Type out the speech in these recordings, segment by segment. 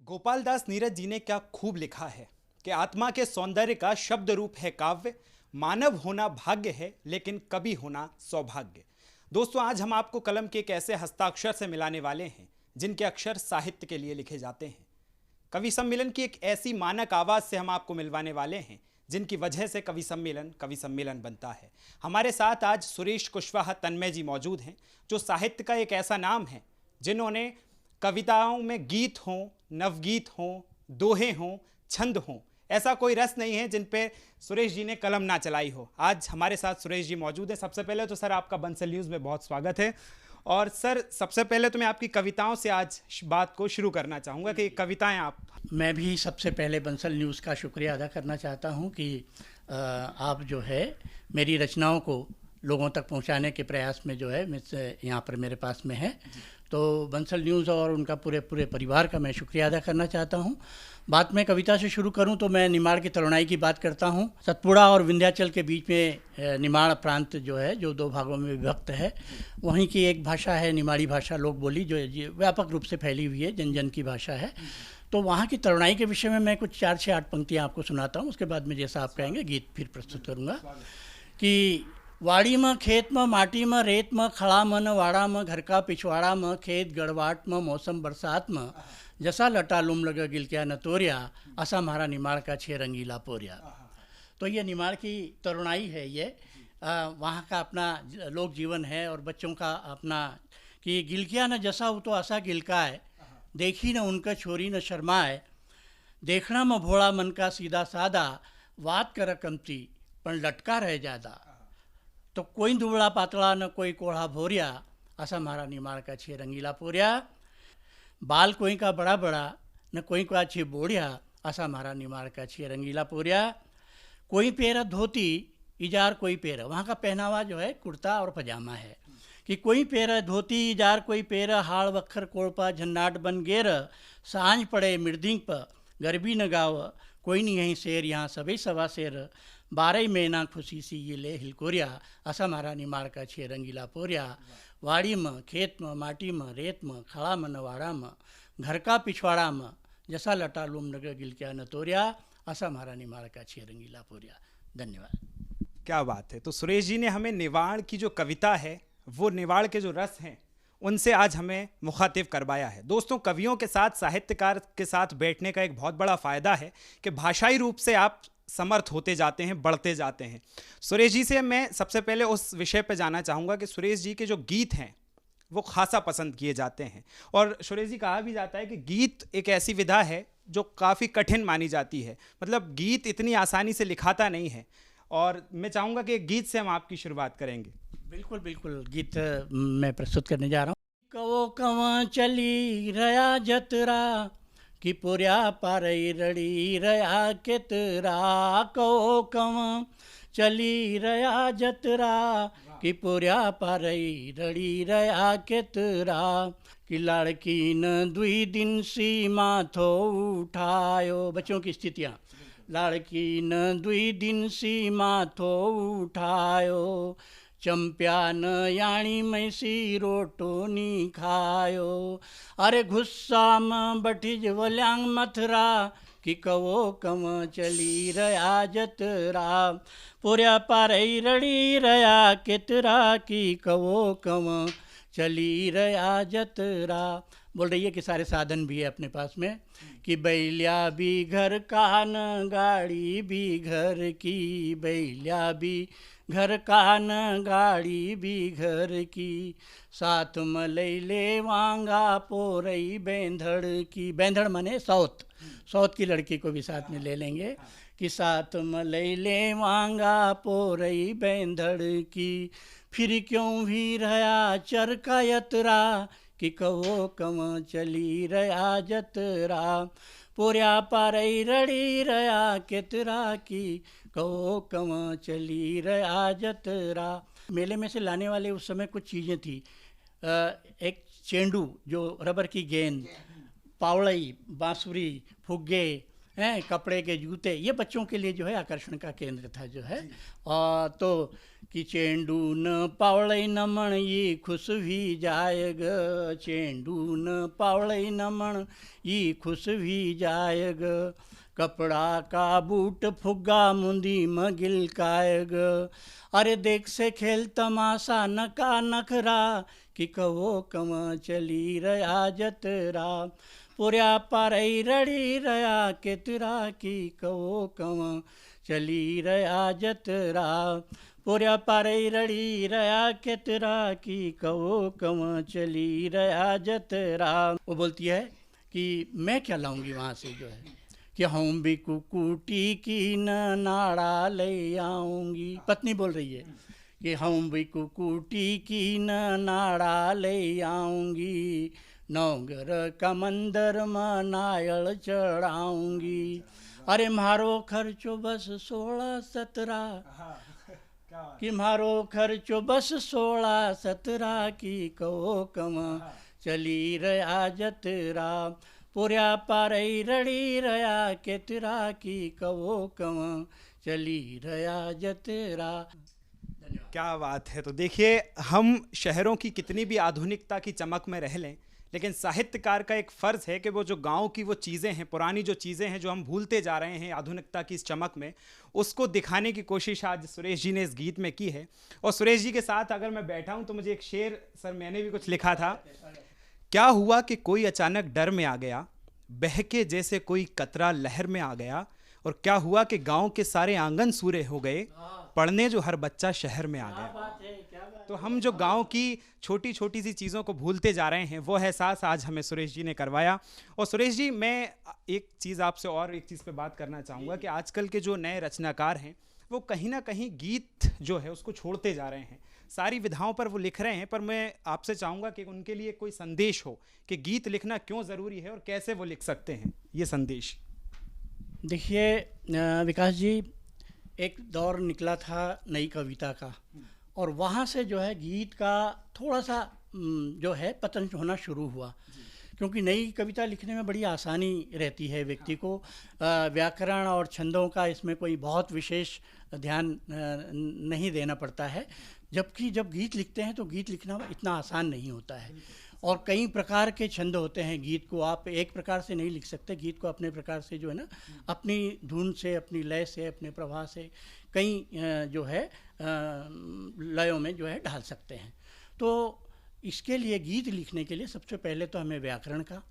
गोपाल दास नीरज जी ने क्या खूब लिखा है कि आत्मा के सौंदर्य का शब्द रूप है काव्य। मानव होना भाग्य है लेकिन कवि होना सौभाग्य। दोस्तों, आज हम आपको कलम के एक ऐसे हस्ताक्षर से मिलाने वाले हैं जिनके अक्षर साहित्य के लिए लिखे जाते हैं। कवि सम्मेलन की एक ऐसी मानक आवाज से हम आपको मिलवाने वाले हैं जिनकी वजह से कवि सम्मेलन बनता है। हमारे साथ आज सुरेश कुशवाहा तन्मय जी मौजूद हैं, जो साहित्य का एक ऐसा नाम है जिन्होंने कविताओं में गीत हों, नवगीत हों, दोहे हों, छंद हों, ऐसा कोई रस नहीं है जिन पे सुरेश जी ने कलम ना चलाई हो। आज हमारे साथ सुरेश जी मौजूद हैं। सबसे पहले तो सर, आपका बंसल न्यूज़ में बहुत स्वागत है। और सर, सबसे पहले तो मैं आपकी कविताओं से आज बात को शुरू करना चाहूँगा कि कविताएं आप। मैं भी सबसे पहले बंसल न्यूज़ का शुक्रिया अदा करना चाहता हूं कि आप जो है मेरी रचनाओं को लोगों तक पहुंचाने के प्रयास में जो है यहाँ पर मेरे पास में है। तो बंसल न्यूज़ और उनका पूरे पूरे परिवार का मैं शुक्रिया अदा करना चाहता हूं। बात मैं कविता से शुरू करूं तो मैं निमाड़ की तरुणाई की बात करता हूं। सतपुड़ा और विंध्याचल के बीच में निमाड़ प्रांत जो है, जो दो भागों में विभक्त है, वहीं की एक भाषा है निमाड़ी भाषा, लोक बोली, जो व्यापक रूप से फैली हुई है, जन जन की भाषा है। तो वहाँ की तरुणाई के विषय में मैं कुछ 4 से 8 पंक्तियाँ आपको सुनाता हूँ। उसके बाद में जैसा आप कहेंगे गीत फिर प्रस्तुत करूँगा। कि वाड़ी में खेत में माटी में रेत में खड़ा मन वाड़ा में घर का पिछवाड़ा में खेत गड़वाट में मौसम बरसात में जसा लटा लुम लगा गिलक्या न तोरिया असा म्हारा निमाड़ का छे रंगीला पोरिया। तो ये निमाड़ की तरुणाई है, ये वहाँ का अपना लोक जीवन है और बच्चों का अपना कि गिलक्या न जसा हो तो असा गिलका है, देखी न उनका छोरी न शर्माए, देखना में भोला मन का सीधा सादा, बात कर कमती पण लटका रह जादा। तो कोई दुबड़ा पातला न कोई कोढ़ा भोरिया, ऐसा हमारा निमाड़ का छे रंगीला पोरिया। बाल कोई का बड़ा बड़ा न कोई का छे बोड़िया, ऐसा हमारा निमाड़ का छे रंगीला पोरिया। कोई पेरा धोती इजार कोई पेरा, वहाँ का पहनावा जो है कुर्ता और पजामा है। कि कोई पेरा धोती इजार कोई पेरा, हाड़ वक्खर कोड़पा झन्नाट बन गेर, सांझ पड़े मृदिंग पर गरबी न गाव, कोई नहीं यहीं शेर यहाँ सभी सवा शेर, 12 महीना खुशी सी ये ले हिलकोरिया, ऐसा हमारा निमाड़ का छे रंगीला पोरिया। वाड़ी में खेत में माटी में रेत में खड़ा में नवाड़ा में घर का पिछवाड़ा में जैसा लटा लुम नगर गिलक्या न तोरिया, ऐसा हमारा निमाड़ का छे रंगीला पोरिया। धन्यवाद। क्या बात है। तो सुरेश जी ने हमें निवाड़ की जो कविता है, वो निवाड़ के जो रस हैं, उनसे आज हमें मुखातिब करवाया है। दोस्तों, कवियों के साथ, साहित्यकार के साथ बैठने का एक बहुत बड़ा फ़ायदा है कि भाषाई रूप से आप समर्थ होते जाते हैं, बढ़ते जाते हैं। सुरेश जी से मैं सबसे पहले उस विषय पर जाना चाहूँगा कि सुरेश जी के जो गीत हैं वो खासा पसंद किए जाते हैं। और सुरेश जी, कहा भी जाता है कि गीत एक ऐसी विधा है जो काफ़ी कठिन मानी जाती है। मतलब गीत इतनी आसानी से लिखाता नहीं है। और मैं चाहूँगा कि एक गीत से हम आपकी शुरुआत करेंगे। बिल्कुल बिल्कुल, गीत मैं प्रस्तुत करने जा रहा हूँ। कवो कवा चली रया जतरा कि पुर्या पारई रड़ी रया केतरा, कवो कवा चली रया जतरा कि पुर्या पारई रड़ी रया केतरा, कि लड़की न 2 दिन सी माथो उठायो। बच्चों की स्थितियाँ। लड़की न 2 दिन सी माथो उठायो, चंप्या न याणी मैसी रोटो नी खायो। अरे गुस्सा में बठिज वल्यां मथरा कि कवो कम चली रया जतरा, पुर्या पारई रड़ी रया केतरा कि कवो कम चली रया जतरा। बोल रही है कि सारे साधन भी है अपने पास में। कि बैलिया भी घर का न गाड़ी भी घर की, बैलिया भी घर का न गाड़ी भी घर की, साथ में ले वांगा पोरई बेंधड़ की। बेंधड़ माने सौत, सौत की लड़की को भी साथ में ले लेंगे। कि साथ में ले वांगा पोरई बेंधड़ की, फिर क्यों भी रहा चरका यतरा कि कवो कम चली रया जतरा, पुर्या पारई रड़ी रया केतरा कि कवो कम चली रया जतरा। मेले में से लाने वाले उस समय कुछ चीज़ें थी। एक चेंडू जो रबर की गेंद, पावड़ई, बांसुरी, फुग्गे, हैं, कपड़े के जूते, ये बच्चों के लिए जो है आकर्षण का केंद्र था जो है। और तो कि चेंडू न पावड़ई नमण ये खुश भी जाएग, चेंडू न पावड़ई नमण ये खुश भी जाएग, कपड़ा का बूट फुग्गा मुंदी मगिल कायग, अरे देख से खेल तमाशा नका नखरा, कि कहो कम चली रया जतरा, पुर्या पारई रड़ी रया केतरा, की कहो कम चली रया जतरा, पुर्या पारई रड़ी रया केतरा, की कहो कम चली रया जतरा। वो बोलती है कि मैं क्या लाऊंगी वहाँ से जो है, कि हम भी कुकुटी की न नाड़ा ले आऊंगी। पत्नी बोल रही है कि हम भी कुकुटी की न नाड़ा ले आऊंगी, नौगर का मंदिर में नायल चढ़ाऊंगी, अरे मारो खर्चो बस 16-17, कि मारो खर्चो बस 16-17, की कहो कम चली रया जतरा, पुर्या पारई रड़ी रया केतरा, की कहो कम चली रया जतरा। क्या बात है। तो देखिए, हम शहरों की कितनी भी आधुनिकता की चमक में रह लें, लेकिन साहित्यकार का एक फ़र्ज़ है कि वो जो गांव की वो चीज़ें हैं, पुरानी जो चीज़ें हैं जो हम भूलते जा रहे हैं आधुनिकता की इस चमक में, उसको दिखाने की कोशिश आज सुरेश जी ने इस गीत में की है। और सुरेश जी के साथ अगर मैं बैठा हूँ तो मुझे एक शेर, सर मैंने भी कुछ लिखा था, क्या हुआ कि कोई अचानक डर में आ गया, बहके जैसे कोई कतरा लहर में आ गया, और क्या हुआ कि गांव के सारे आंगन सूरे हो गए, पढ़ने जो हर बच्चा शहर में आ गया। तो हम जो गांव की छोटी छोटी सी चीज़ों को भूलते जा रहे हैं, वो एहसास आज हमें सुरेश जी ने करवाया। और सुरेश जी, मैं एक चीज़ आपसे और एक चीज़ पे बात करना चाहूँगा कि आजकल के जो नए रचनाकार हैं वो कहीं ना कहीं गीत जो है उसको छोड़ते जा रहे हैं, सारी विधाओं पर वो लिख रहे हैं, पर मैं आपसे चाहूँगा कि उनके लिए कोई संदेश हो कि गीत लिखना क्यों ज़रूरी है और कैसे वो लिख सकते हैं, ये संदेश। देखिए विकास जी, एक दौर निकला था नई कविता का, और वहाँ से जो है गीत का थोड़ा सा जो है पतन होना शुरू हुआ, क्योंकि नई कविता लिखने में बड़ी आसानी रहती है व्यक्ति को, व्याकरण और छंदों का इसमें कोई बहुत विशेष ध्यान नहीं देना पड़ता है, जबकि जब गीत लिखते हैं तो गीत लिखना इतना आसान नहीं होता है, और कई प्रकार के छंद होते हैं। गीत को आप एक प्रकार से नहीं लिख सकते, गीत को अपने प्रकार से जो है ना, अपनी धुन से, अपनी लय से, अपने प्रवाह से कई जो है लयों में जो है ढाल सकते हैं। तो इसके लिए गीत लिखने के लिए सबसे पहले तो हमें व्याकरण का,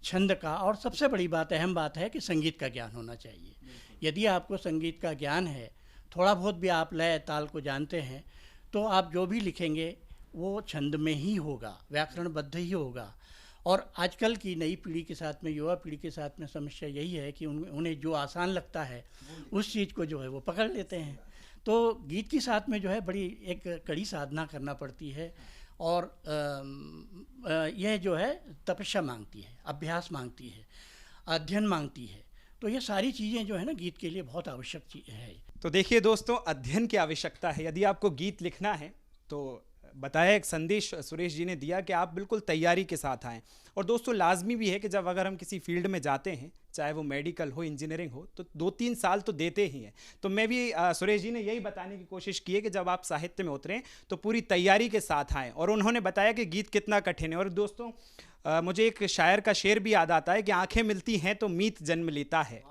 छंद का, और सबसे बड़ी बात, अहम बात है कि संगीत का ज्ञान होना चाहिए। यदि आपको संगीत का ज्ञान है, थोड़ा बहुत भी आप लय ताल को जानते हैं, तो आप जो भी लिखेंगे वो छंद में ही होगा, व्याकरणबद्ध ही होगा। और आजकल की नई पीढ़ी के साथ में, युवा पीढ़ी के साथ में समस्या यही है कि उन्हें जो आसान लगता है उस चीज़ को जो है वो पकड़ लेते हैं। तो गीत के साथ में जो है बड़ी एक कड़ी साधना करना पड़ती है, और यह जो है तपस्या मांगती है, अभ्यास मांगती है, अध्ययन मांगती है। तो ये सारी चीज़ें जो है ना गीत के लिए बहुत आवश्यक चीज़ है। तो देखिए दोस्तों, अध्ययन की आवश्यकता है। यदि आपको गीत लिखना है तो बताया, एक संदेश सुरेश जी ने दिया कि आप बिल्कुल तैयारी के साथ आएँ। और दोस्तों, लाजमी भी है कि जब अगर हम किसी फील्ड में जाते हैं, चाहे वो मेडिकल हो, इंजीनियरिंग हो, तो 2-3 साल तो देते ही हैं। तो मैं भी सुरेश जी ने यही बताने की कोशिश की है कि जब आप साहित्य में उतरें तो पूरी तैयारी के साथ आएँ। और उन्होंने बताया कि गीत कितना कठिन है। और दोस्तों, मुझे एक शायर का शेर भी याद आता है कि आंखें मिलती हैं तो मीत जन्म लेता है,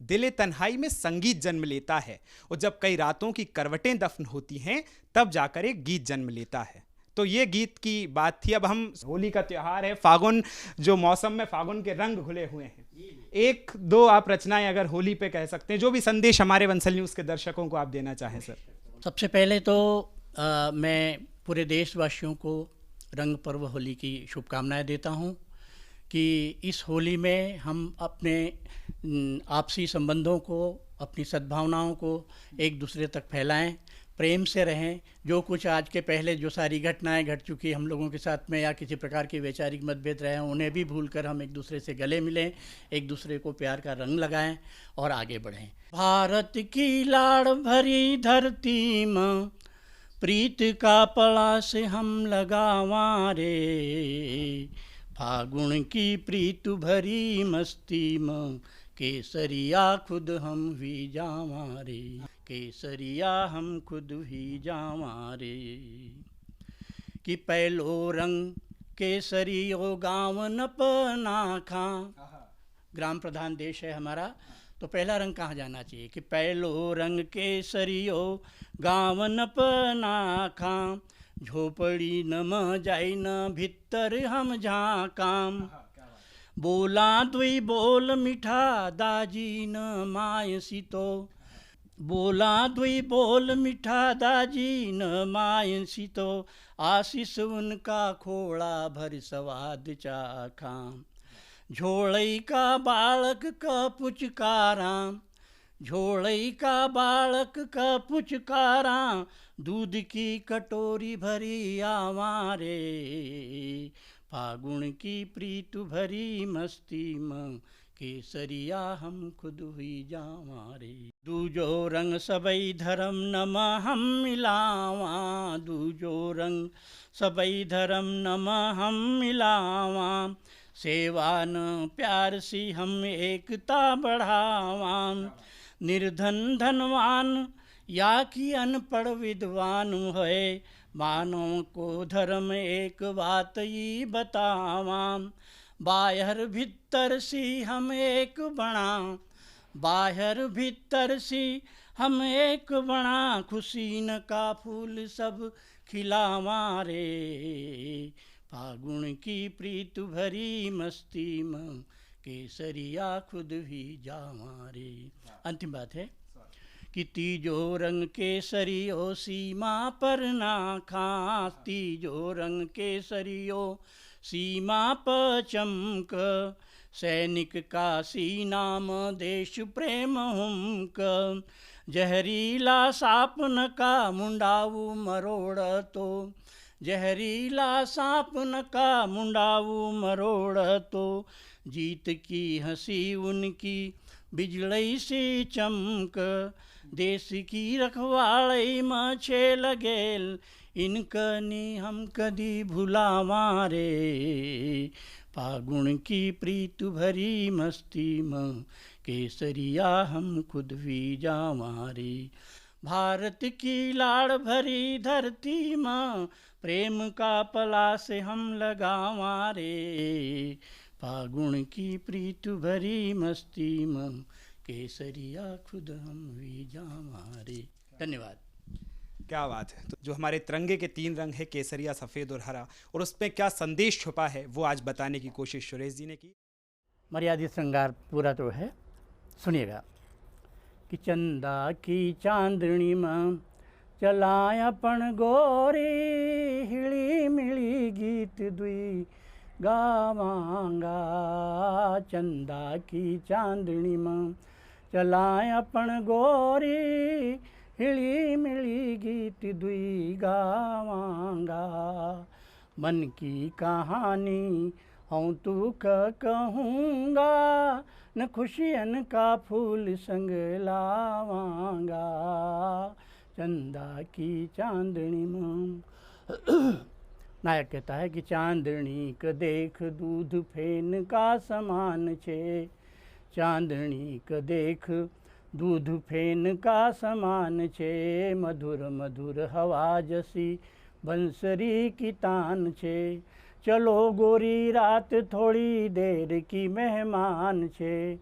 दिले तन्हाई में संगीत जन्म लेता है, और जब कई रातों की करवटें दफन होती हैं तब जाकर एक गीत जन्म लेता है। तो ये गीत की बात थी। अब हम, होली का त्यौहार है, फागुन जो मौसम में फागुन के रंग घुले हुए हैं, एक दो आप रचनाएं अगर होली पे कह सकते हैं, जो भी संदेश हमारे बंसल न्यूज़ के दर्शकों को आप देना चाहें सर। सबसे पहले तो मैं पूरे देशवासियों को रंग पर्व होली की शुभकामनाएं देता हूं कि इस होली में हम अपने आपसी संबंधों को, अपनी सद्भावनाओं को एक दूसरे तक फैलाएं, प्रेम से रहें। जो कुछ आज के पहले जो सारी घटनाएं घट चुकी हम लोगों के साथ में, या किसी प्रकार के वैचारिक मतभेद रहे हैं, उन्हें भी भूलकर हम एक दूसरे से गले मिलें, एक दूसरे को प्यार का रंग लगाएं और आगे बढ़ें। भारत की लाड़ भरी धरती में प्रीत का पड़ा से हम लगावा रे, फागुन की प्रीत भरी मस्ती में केसरिया खुद हम भी जावां रे, केसरिया हम खुद ही जावां रे। कि पहलो रंग केसरियो गाँव नपना खां, ग्राम प्रधान देश है हमारा, तो पहला रंग कहाँ जाना चाहिए कि पहलो रंग केसरियो गाँव नपना खां, झोपड़ी न म जाई न भीतर हम झाँकाम। बोला दुई बोल मीठा दाजी न माय सीतो, बोला दुई बोल मीठा दाजी न माय सीतो, आशीष उनका खोड़ा भर स्वाद चाखाम। झोलई का बालक का पुचकारा, झोलई का बालक का पुचकारा, दूध की कटोरी भरी आवां रे, फागुन की प्रीत भरी मस्ती में, केसरिया हम खुद हुई जावां रे। दूजो रंग सबई धर्म नम हम मिलावां, दूजो रंग सबई धर्म नम हम मिलावां, सेवा न प्यार सी हम एकता बढ़ावां। निर्धन धनवान या कि अनपढ़ विद्वान है, मानव को धर्म एक बात ही बतावां। बाहर भीतर सी हम एक बना, बाहर भीतर सी हम एक बना, खुशी न का फूल सब खिलावां रे, फागुन की प्रीत भरी मस्ती में, केसरिया खुद भी जावां रे। अंतिम बात है कि तीजो रंग केसरियो सीमा पर ना खां, तीजो रंग केसरियो सीमा पर चमक, सैनिक का सी नाम देश प्रेम हुमक। जहरीला सांप न का मुंडाऊ मरोड़ तो, जहरीला सांप न का मुंडाऊ मरोड़ तो, जीत की हंसी उनकी बिजलई सी चमक। देश की रखवालई में छे लगेल, इनकनी हम कदी भुलावां रे, फागुन की प्रीत भरी मस्ती में, केसरिया हम खुद भी जावां रे। भारत की लाड़ भरी धरती में, प्रेम का पला से हम लगावां रे, फागुन की प्रीत भरी मस्ती में, केसरिया खुद हम भी जावां रे। धन्यवाद। क्या बात है। तो जो हमारे तिरंगे के 3 रंग है, केसरिया, सफ़ेद और हरा, और उसमें क्या संदेश छुपा है, वो आज बताने की कोशिश सुरेश जी ने की। मर्यादित श्रृंगार पूरा तो है, सुनिएगा। कि चंदा की चांदनी में चलाय अपन गोरी, हिली मिली गीत दुई गावांगा। चंदा की चांदनी में चलाय अपन गोरी, हिली मिली गीत दुई गावांगा। मन की कहानी हूँ तू कहूँगा, न खुशियन का फूल संग लावांगा। चंदा की चांदनी में नायक कहता है कि चांदनी क देख दूध फेन का समान छे, चांदनी क देख दूध फेन का समान छे, मधुर मधुर हवा जसी बंसरी की तान छे। चलो गोरी रात थोड़ी देर की मेहमान छे,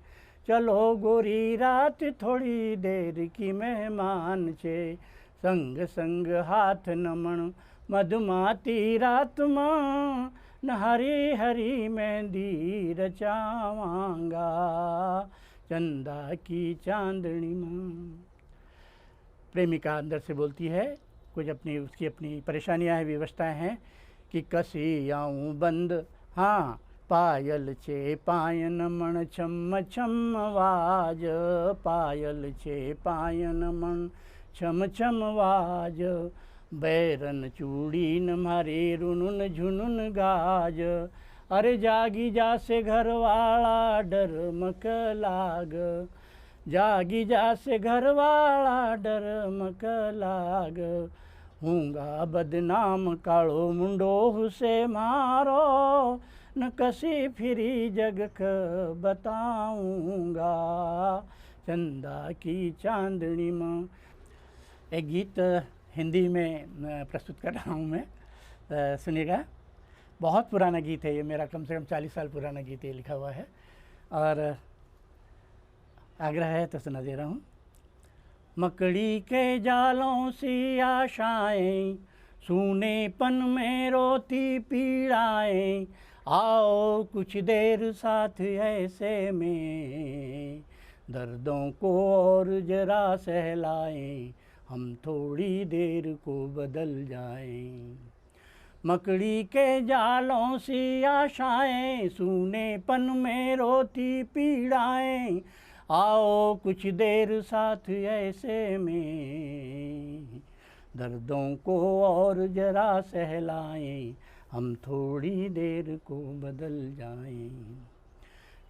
चलो गोरी रात थोड़ी देर की मेहमान छे। संग संग हाथ नमण मधुमाती रात मां, न हरी हरी मेहंदी रचावांगा। चंदा की चांदनी में प्रेमिका अंदर से बोलती है, कुछ अपनी उसकी अपनी परेशानियां हैं, व्यवस्थाएं हैं कि कसी आऊँ बंद हाँ पायल छे पायन मन छम छम वाज, पायल छे पायन मन छम छम वाज। बैरन चूड़ी न मारे रुनुन झुनुन गाज, अरे जागी जा से घर वाला डर मक लाग, जागी जा से घर वाला डर मक लाग। हूँगा बदनाम कालो मुंडो हुसे मारो, न कसे फिरी जग क बताऊंगा, चंदा की चांदनी में। एक गीत हिंदी में प्रस्तुत कर रहा हूँ मैं, सुनिएगा। बहुत पुराना गीत है ये, मेरा कम से कम 40 साल पुराना गीत ये लिखा हुआ है, और आग्रह है तो सुना दे रहा हूँ। मकड़ी के जालों सी आशाएं, सूनेपन में रोती पीड़ाएं, आओ कुछ देर साथ ऐसे में, दर्दों को और जरा सहलाएं, हम थोड़ी देर को बदल जाएं। मकड़ी के जालों सी आशाएं, सूनेपन में रोती पीड़ाएं, आओ कुछ देर साथ ऐसे में, दर्दों को और जरा सहलाएं, हम थोड़ी देर को बदल जाएं।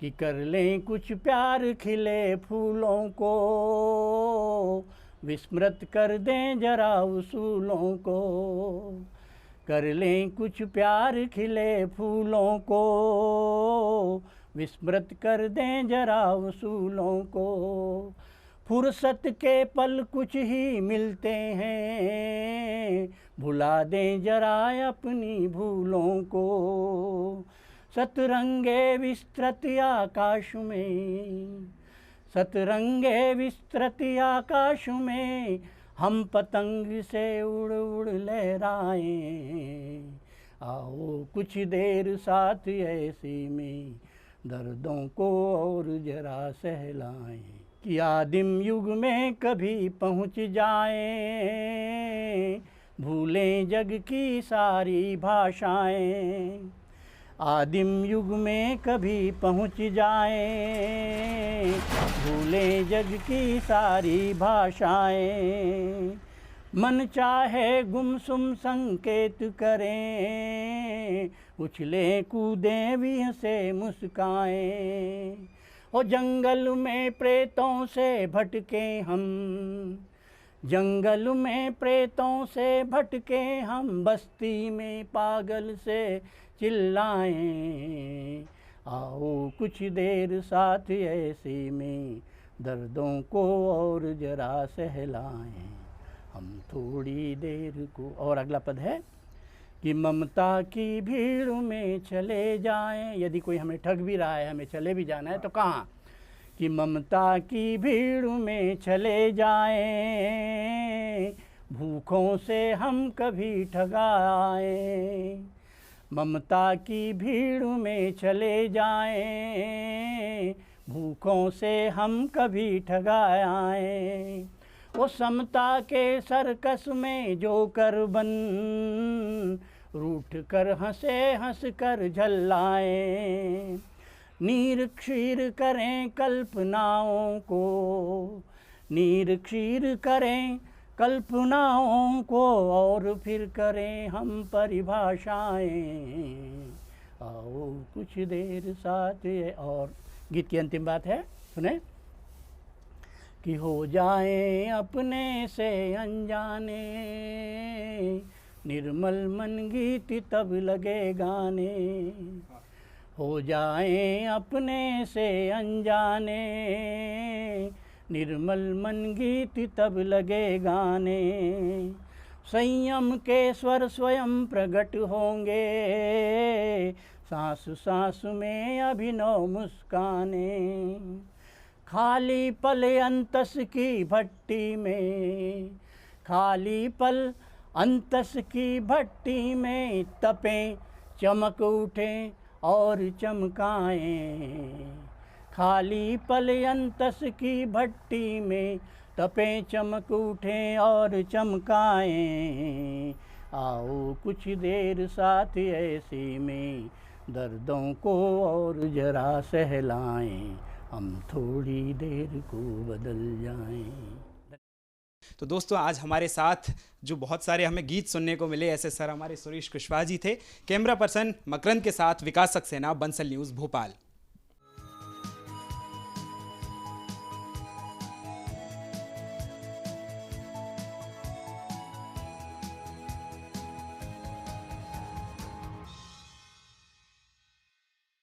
कि कर लें कुछ प्यार खिले फूलों को, विस्मृत कर दें जरा उसूलों को। कर लें कुछ प्यार खिले फूलों को, विस्मृत कर दें जरा उसूलों को। फुर्सत के पल कुछ ही मिलते हैं, भुला दें जरा अपनी भूलों को। सतरंगे विस्तृत आकाश में, सतरंगे विस्तृत आकाश में, हम पतंग से उड़ उड़ लहराएं, आओ कुछ देर साथ ऐसी में, दर्दों को और जरा सहलाएं। कि आदिम युग में कभी पहुँच जाएं, भूलें जग की सारी भाषाएं। आदिम युग में कभी पहुँच जाएं, भूलें जग की सारी भाषाएं। मन चाहे गुमसुम संकेत करें, उछले कूदें भी हंसे मुस्काएं। ओ जंगल में प्रेतों से भटके हम, जंगल में प्रेतों से भटके हम, बस्ती में पागल से चिल्लाएं, आओ कुछ देर साथ ऐसे में, दर्दों को और जरा सहलाएं, हम थोड़ी देर को। और अगला पद है कि ममता की भीड़ में चले जाएं, यदि कोई हमें ठग भी रहा है, हमें चले भी जाना है तो कहाँ। कि ममता की भीड़ में चले जाएं, भूखों से हम कभी ठगाए। ममता की भीड़ में चले जाएं, भूखों से हम कभी ठगाए। वो समता के सर्कस में जो कर बन, रूठ कर हंसे हंस कर झल्लाएं। नीर क्षीर करें कल्पनाओं को, नीर क्षीर करें कल्पनाओं को, और फिर करें हम परिभाषाएं, आओ कुछ देर साथ। और गीत की अंतिम बात है, सुने। कि हो जाएं अपने से अनजाने, निर्मल मन गीत तब लगे गाने। हो जाएं अपने से अनजाने, निर्मल मन गीत तब लगे गाने। संयम के स्वर स्वयं प्रकट होंगे, सांस सांस में अभिनव मुस्काने। खाली पल अंतस की भट्टी में, खाली पल अंतस की भट्टी में, तपें चमक उठें और चमकाएं। खाली पल अंतस की भट्टी में, तपें चमक उठें और चमकाएं। आओ कुछ देर साथ ऐसी में, दर्दों को और जरा सहलाएं, हम थोड़ी देर को बदल जाएं। तो दोस्तों, आज हमारे साथ जो बहुत सारे हमें गीत सुनने को मिले, ऐसे सर हमारे सुरेश कुशवाहा जी थे। कैमरा पर्सन मकरंद के साथ विकास सक्सेना, बंसल न्यूज़ भोपाल।